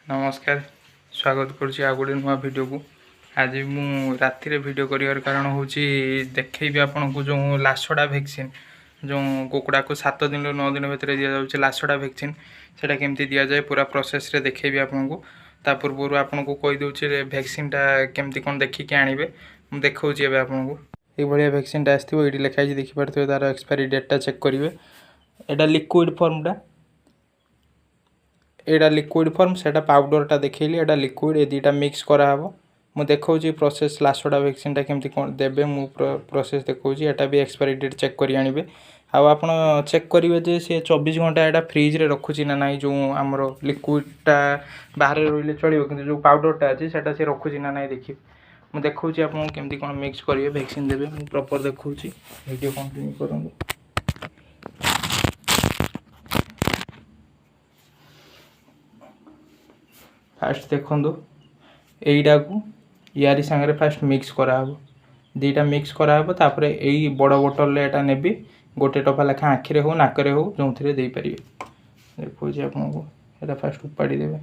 नमस्कार स्वागत करुँच आ गोटे नुआ भिड को आज मु राति भिड कर कारण हूँ देखी आपन को जो लाशड़ा वैक्सीन जो कुकुड़ा को 7 दिन 9 दिन भितर दि जाऊँगी लाशड़ा वैक्सीन से केमती दि जाए पूरा प्रोसेस रे देखेबी आपन को ता पूर्व आपन को कहीदे वैक्सीनटा केमती कौन देखिक आणवे मुझे देखा आपन को ये वैक्सीनटा आसो ये लिखाई देखिपे तार एक्सपायरी डेटा चेक करेंगे यहाँ लिक्विड फॉर्मटा एटा लिक्विड फॉर्म सेटा पाउडरटा देखली एटा लिक्विड ए दुटा मिक्स कराव मु देखा प्रोसेस लाशड़ा वैक्सीनटा केमती कौन देवे मु प्रोसेस देखा एटा भी एक्सपायरी डेट चेक कर आणवे आप चेक करेंगे जे सी 24 घंटा यहाँ फ्रिज रे रखुची ना ना जो आमर लिक्विडटा बाहर रही चलो कि जो पाउडरटा अच्छी से रखुची ना ना देखिए मुझे देखा आपको केमती कौन मिक्स करेंगे वैक्सीन देवे मुझे प्रॉपर देखा वीडियो कंटिन्यू करूँ। फास्ट देखु यहीटा को यारी सांगे फास्ट मिक्स कराव दुटा मिक्स कराव तापर यही बड़ बोतल एटा नेबी गोटे टपा लेखा आखिरे हो नाकरे हो जो थे देपारे देखो आपको एटा फास्ट उपाड़ी देवे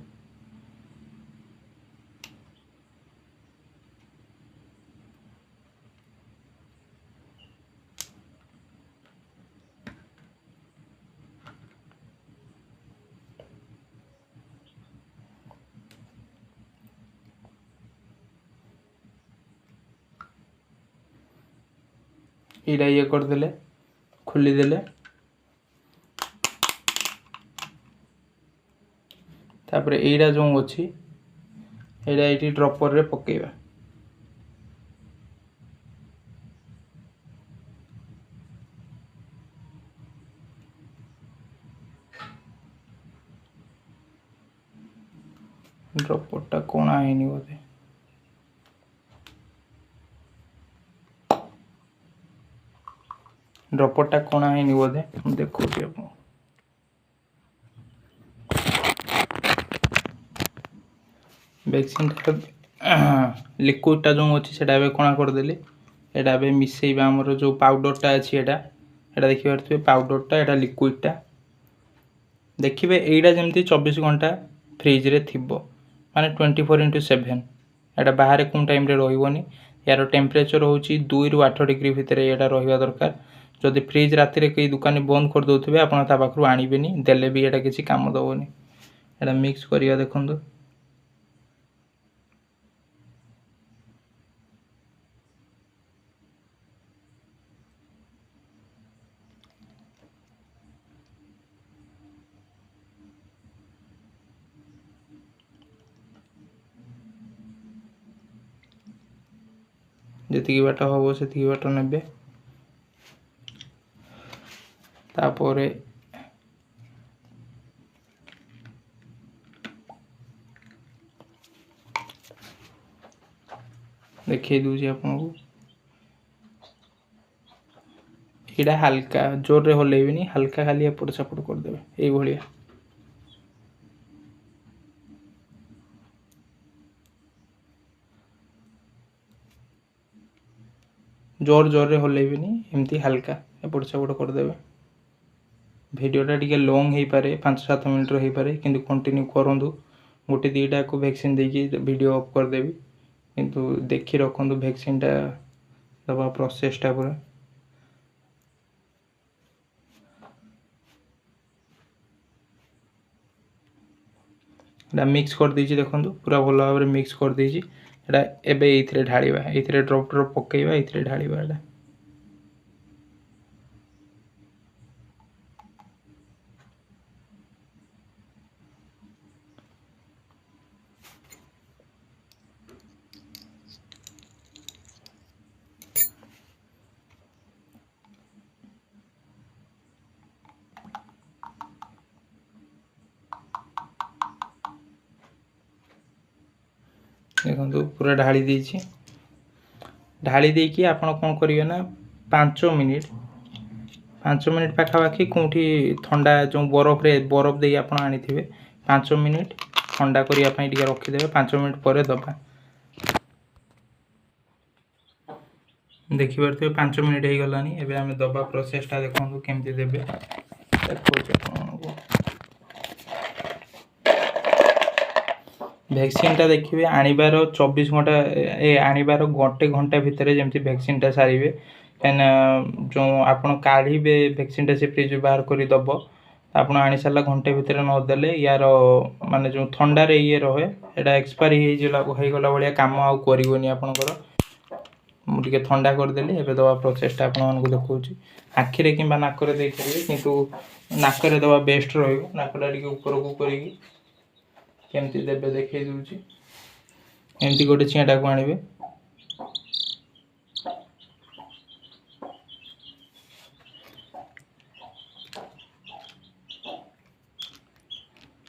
इरा ये करदे खोलीदे तापर एटा जो अच्छी एटा ये ड्रपर रे पकेबा ड्रपरटा कोणा है बोधे ड्रपरटा कोणा है बोधे देखो वैक्सीन लिक्विडटा जो अच्छी से कोणा करदे एटा मिसेबा आमर जो पाउडरटा अच्छी एटा देखी पारे पाउडरटा एटा लिक्विडटा देखिए यहीटा जमी 24 घंटा फ्रिज रे थिबो माने 24/7 एटा बाहर कौन टाइम रे रहिबोनी यार टेम्परेचर होची 2 रु 8 डिग्री भितर एटा रहिबा दरकार जदि फ्रिज राति रे कई दुकान बंद कर दोथबे आपण ता पाखरु आनिबेनी देले भी एटा किसी काम दबोनी एटा मिक्स करिया देखंदो जी बाट हम से बाट ने तापरे देखिए दूसरी आपको यहाँ हल्का जोर रे हल्लेबी हल्का खाली एपट सेपट करदे ये जोर जोर रे हल्लेबी एमती हल्का एपट सेपट करदे भिडियोटा टी लंग हो पारे 5-7 मिनट हो पारे किंतु कंटिन्यू करूँ गोटे दुटा को वैक्सीन देकी वीडियो ऑफ करदेवी किंतु देखी रखु वैक्सीनटा दबा प्रोसेसटा पूरा मिक्स कर दीजिए देखो पूरा भल भाव मिक्स कर दीजिए एबे ये ढालिबा ये ड्रप ड्रप पकेबा ये ढालिबा एटा देखो पूरा ढाली देछि ढाली देकी आपण कौन करिवे ना 5 मिनिट पाखापाखि कौटी ठंडा जो बरफ दे आप आनी 5 मिनिट ठंडा करने रखीदे 5 मिनिट पर दबा देखिपे 5 मिनिट हो गलानी एबे आमे दबा प्रोसेसटा देखो केमती देबे ଭ୍ୟାକ୍ସିନ୍ଟା ଦେଖିବେ ଆଣିବାର 24 ଘଣ୍ଟା ଆଣିବାର ଗୋଟେ ଘଣ୍ଟା ଭିତରେ ଯେମିତି ଭ୍ୟାକ୍ସିନ୍ଟା ସାରିବେ। କାହିଁକିନା ଯେଉଁ ଆପଣ କାଢ଼ିବେ ଭ୍ୟାକ୍ସିନ୍ଟା ସେ ଫ୍ରିଜ୍ ବାହାର କରି ଦେବ, ଆପଣ ଆଣି ସାରିଲା ଘଣ୍ଟେ ଭିତରେ ନଦେଲେ ୟାର ମାନେ ଯେଉଁ ଥଣ୍ଡାରେ ଇଏ ରହେ ଏଇଟା ଏକ୍ସପାୟାରି ହେଇଗଲା ଭଳିଆ କାମ ଆଉ କରିବନି ଆପଣଙ୍କର। ମୁଁ ଟିକେ ଥଣ୍ଡା କରିଦେଲି, ଏବେ ଦେବା ପ୍ରୋସେସ୍ଟା ଆପଣମାନଙ୍କୁ ଦେଖାଉଛି। ଆଖିରେ କିମ୍ବା ନାକରେ ଦେଇପାରିବେ, କିନ୍ତୁ ନାକରେ ଦେବା ବେଷ୍ଟ ରହିବ। ନାକଟା ଟିକେ ଉପରକୁ କରିକି କେମିତି ଦେବେ ଦେଖେଇ ଦେଉଛି। ଏମିତି ଗୋଟେ ଚିଆଁଟାକୁ ଆଣିବେ,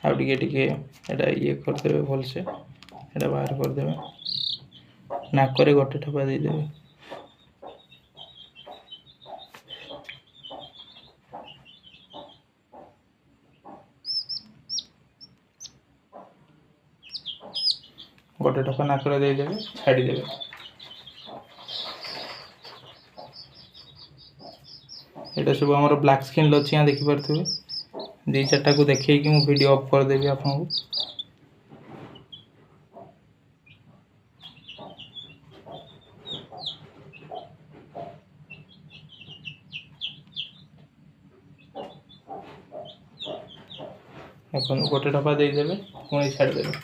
ଆଉ ଟିକେ ଟିକେ ଏଇଟା ଇଏ କରିଦେବେ ଭଲସେ, ଏଇଟା ବାହାର କରିଦେବେ, ନାକରେ ଗୋଟେ ଠୋପା ଦେଇଦେବେ। ଗୋଟେ ଠୋପା ନାକରେ ଦେଇଦେବେ, ଛାଡ଼ିଦେବେ। ଏଇଟା ସବୁ ଆମର ବ୍ଲାକ୍ ସ୍କିନ୍ ଚିଆଁ ଦେଖିପାରୁଥିବେ। 2-4ଟାକୁ ଦେଖେଇକି ମୁଁ ଭିଡ଼ିଓ ଅଫ୍ କରିଦେବି ଆପଣଙ୍କୁ। ଦେଖନ୍ତୁ ଗୋଟେ ଠୋପା ଦେଇଦେବେ, ପୁଣି ଛାଡ଼ିଦେବେ।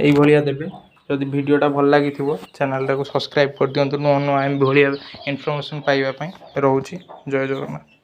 এইଭଳିଆ ଦେବେ। ଯଦି ଭିଡ଼ିଓଟା ଭଲ ଲାଗିଥିବ ଚ୍ୟାନେଲଟାକୁ ସବସ୍କ୍ରାଇବ୍ କରିଦିଅନ୍ତୁ ନୂଆ ନୂଆ ଭଳିଆ ଇନଫର୍ମେସନ୍ ପାଇବା ପାଇଁ। ରହୁଛି, ଜୟ ଜଗନ୍ନାଥ।